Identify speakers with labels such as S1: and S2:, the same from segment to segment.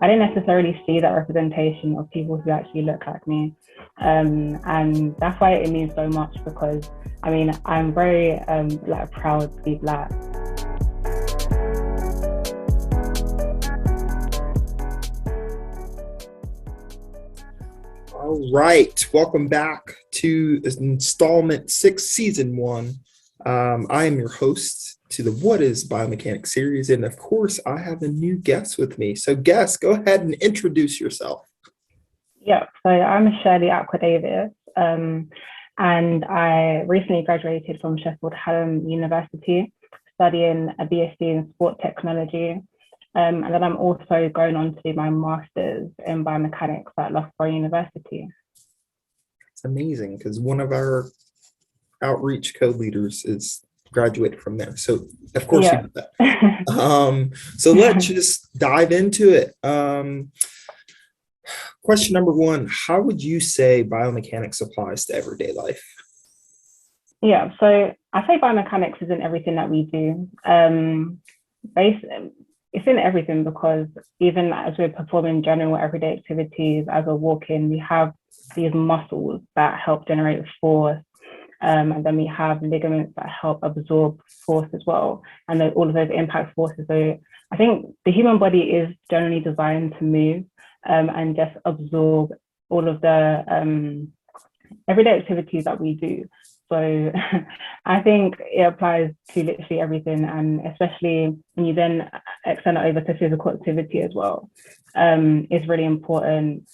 S1: I didn't necessarily see that representation of people who actually look like me. And that's why it means so much because I mean, I'm very like proud to be Black.
S2: All right, welcome back to installment 6, season 1. I am your host to the What is Biomechanics series, and of course, I have a new guest with me. So, guest, go ahead and introduce yourself.
S1: Yeah, so I'm Shirley Acquah, and I recently graduated from Sheffield Hallam University, studying a BSc in Sport Technology. And then I'm also going on to do my master's in biomechanics at Loughborough University.
S2: It's amazing because one of our outreach co-leaders is graduated from there. So, of course, you
S1: Yeah.
S2: did that. So let's just dive into it. Question number 1, how would you say biomechanics applies to everyday life?
S1: Yeah, so I say biomechanics is in everything that we do. It's in everything because even as we're performing general everyday activities, as we're walking, we have these muscles that help generate force. And then we have ligaments that help absorb force as well. And then all of those impact forces. So I think the human body is generally designed to move and just absorb all of the everyday activities that we do. So I think it applies to literally everything, and especially when you then extend it over to physical activity as well. It's really important,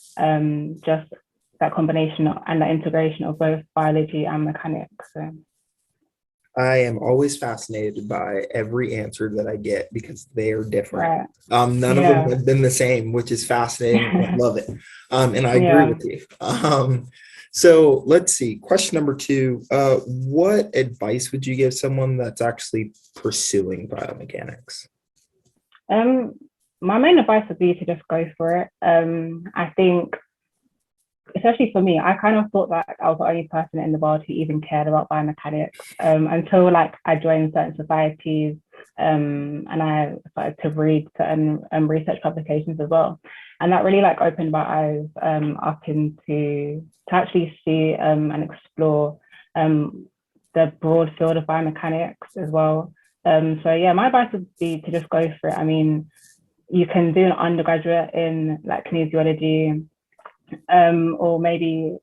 S1: just that combination and that integration of both biology and mechanics. So.
S2: I am always fascinated by every answer that I get because they are different.
S1: Right.
S2: None of them have been the same, which is fascinating. I love it. And I agree with you. So let's see. Question number 2. What advice would you give someone that's actually pursuing biomechanics?
S1: My main advice would be to just go for it. I think, especially for me, I kind of thought that I was the only person in the world who even cared about biomechanics until like I joined certain societies and I started to read certain research publications as well. And that really like opened my eyes up into to actually see and explore the broad field of biomechanics as well. So yeah, my advice would be to just go for it. I mean, you can do an undergraduate in like kinesiology, or maybe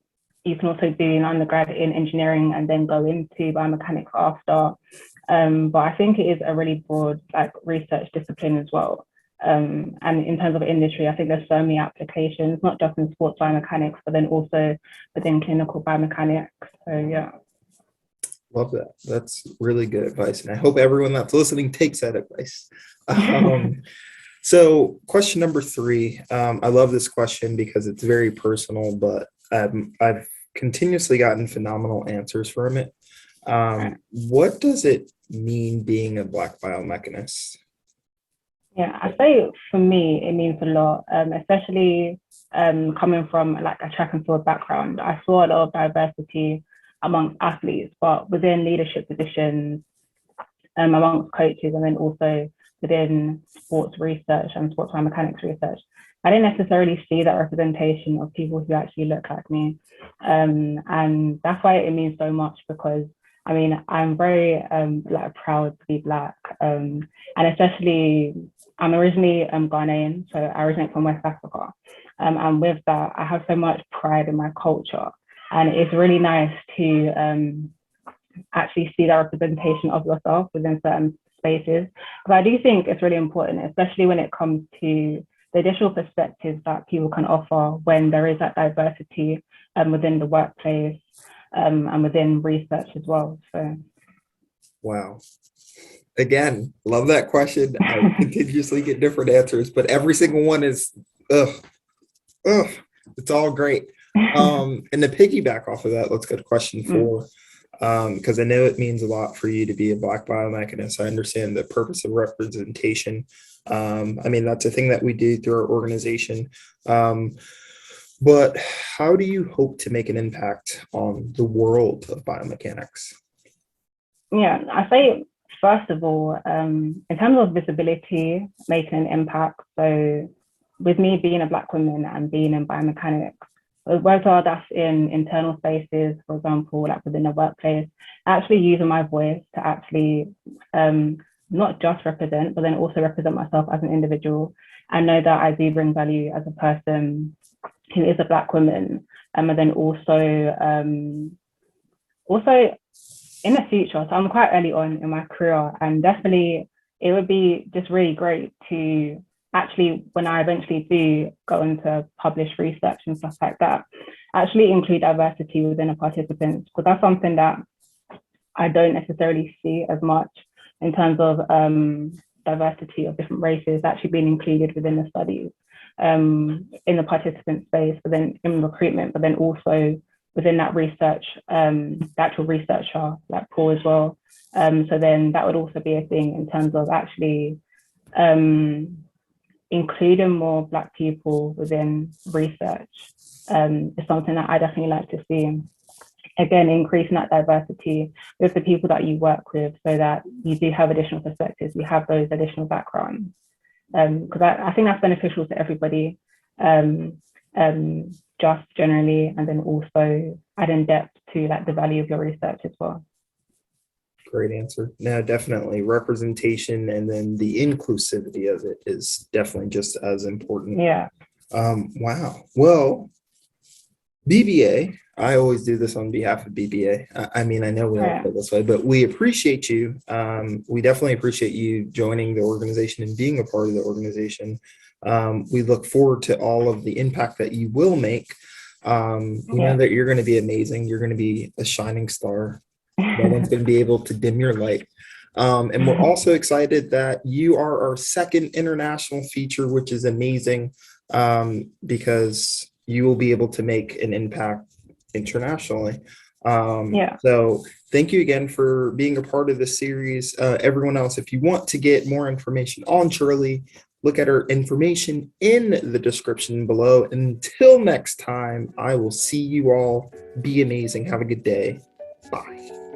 S1: you can also do an undergrad in engineering and then go into biomechanics after. But I think it is a really broad like research discipline as well. And in terms of industry, I think there's so many applications, not just in sports biomechanics, but then also within clinical biomechanics. So yeah.
S2: Love that. That's really good advice. And I hope everyone that's listening takes that advice. So question number 3, I love this question because it's very personal, but I've continuously gotten phenomenal answers from it. What does it mean being a Black biomechanist?
S1: Yeah, I say for me, it means a lot, especially coming from like a track and field background. I saw a lot of diversity amongst athletes, but within leadership positions, amongst coaches, and then also within sports research and sports biomechanics research. I didn't necessarily see that representation of people who actually look like me. And that's why it means so much because I mean, I'm very like proud to be Black. And especially I'm originally Ghanaian, so I originate from West Africa. And with that, I have so much pride in my culture. And it's really nice to actually see that representation of yourself within certain spaces. But I do think it's really important, especially when it comes to the additional perspectives that people can offer when there is that diversity within the workplace and within research as well. So,
S2: wow. Again, love that question. I continuously get different answers, but every single one is, it's all great. And to piggyback off of that, let's go to question 4. Because I know it means a lot for you to be a Black biomechanist. I understand the purpose of representation. I mean, that's a thing that we do through our organization. But how do you hope to make an impact on the world of biomechanics?
S1: Yeah, I say, first of all, in terms of visibility, making an impact. So with me being a Black woman and being in biomechanics, whether that's in internal spaces, for example, like within the workplace, actually using my voice to actually not just represent, but then also represent myself as an individual. I know that I do bring value as a person who is a Black woman, and then also in the future. So I'm quite early on in my career, and definitely it would be just really great to actually, when I eventually do go into publish research and stuff like that, actually include diversity within the participants, because that's something that I don't necessarily see as much in terms of diversity of different races actually being included within the studies, in the participant space, but then in recruitment, but then also within that research, the actual researcher like pool as well. So then that would also be a thing in terms of actually including more Black people within research, is something that I definitely like to see. Again, increasing that diversity with the people that you work with, so that you do have additional perspectives, you have those additional backgrounds. Because I think that's beneficial to everybody, just generally, and then also adding depth to like the value of your research as well.
S2: Great answer. No, definitely representation, and then the inclusivity of it is definitely just as important.
S1: Yeah.
S2: Wow. Well, BBA, I always do this on behalf of BBA. I mean, I know we don't feel this way, but we appreciate you. We definitely appreciate you joining the organization and being a part of the organization. We look forward to all of the impact that you will make. We know that you're going to be amazing. You're going to be a shining star. No one's going to be able to dim your light. And we're also excited that you are our second international feature, which is amazing, because you will be able to make an impact internationally. So thank you again for being a part of this series. Everyone else, if you want to get more information on Shirley, look at her information in the description below. Until next time, I will see you all. Be amazing. Have a good day. Bye.